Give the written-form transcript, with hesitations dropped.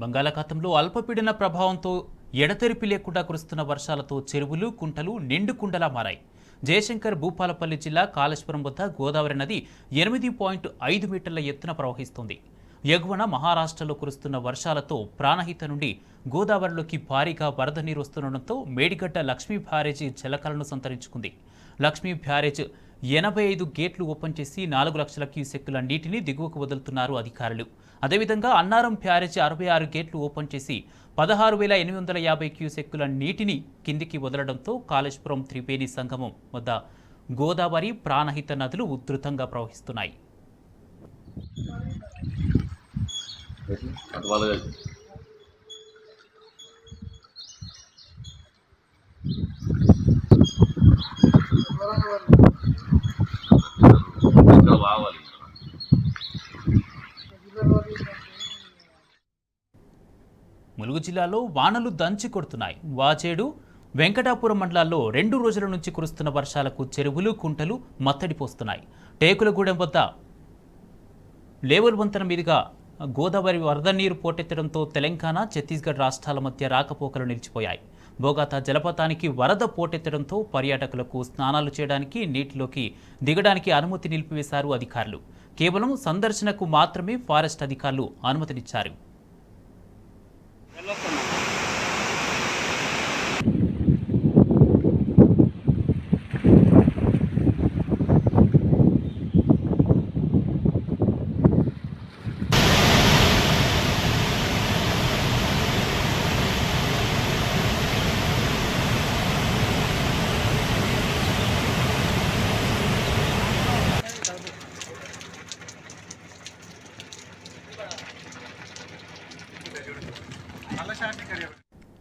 బంగాళాఖాతంలో అల్పపీడన ప్రభావంతో ఎడతెరిపి లేకుండా కురుస్తున్న వర్షాలతో చెరువులు, కుంటలు నిండు కుండలా మారాయి. జయశంకర్ భూపాలపల్లి జిల్లా కాళేశ్వరం వద్ద గోదావరి నది 8.5 మీటర్ల ఎత్తున ప్రవహిస్తోంది. ఎగువన మహారాష్ట్రలో కురుస్తున్న వర్షాలతో ప్రాణహిత నుండి గోదావరిలోకి భారీగా వరద నీరు వస్తుండటంతో మేడిగడ్డ లక్ష్మీ బ్యారేజీ జలకలను సంతరించుకుంది. లక్ష్మీ బ్యారేజ్ 85 గేట్లు ఓపెన్ చేసి 4 లక్షల క్యూసెక్కుల నీటిని దిగువకు వదులుతున్నారు అధికారులు. అదేవిధంగా అన్నారం బ్యారేజ్ 66 గేట్లు ఓపెన్ చేసి 16,850 క్యూసెక్కుల నీటిని కిందికి వదలడంతో కాళేశ్వరం త్రివేణి సంగమం వద్ద గోదావరి, ప్రాణహిత నదులు ఉధృతంగా ప్రవహిస్తున్నాయి. ములుగు జిల్లాలో వానలు దంచి కొడుతున్నాయి. వాచేడు, వెంకటాపురం మండలాల్లో 2 రోజుల నుంచి కురుస్తున్న వర్షాలకు చెరువులు, కుంటలు మత్తడిపోస్తున్నాయి. టేకులగూడెం వద్ద లేవల్ వంతెన మీదుగా గోదావరి వరద నీరు పోటెత్తడంతో తెలంగాణ, ఛత్తీస్గఢ్ రాష్ట్రాల మధ్య రాకపోకలు నిలిచిపోయాయి. బోగాతా జలపాతానికి వరద పోటెత్తడంతో పర్యాటకులకు స్నానాలు చేయడానికి, నీటిలోకి దిగడానికి అనుమతి నిలిపివేశారు అధికారులు. కేవలం సందర్శనకు మాత్రమే ఫారెస్ట్ అధికారులు అనుమతినిచ్చారు. Allah şahitlik ediyor.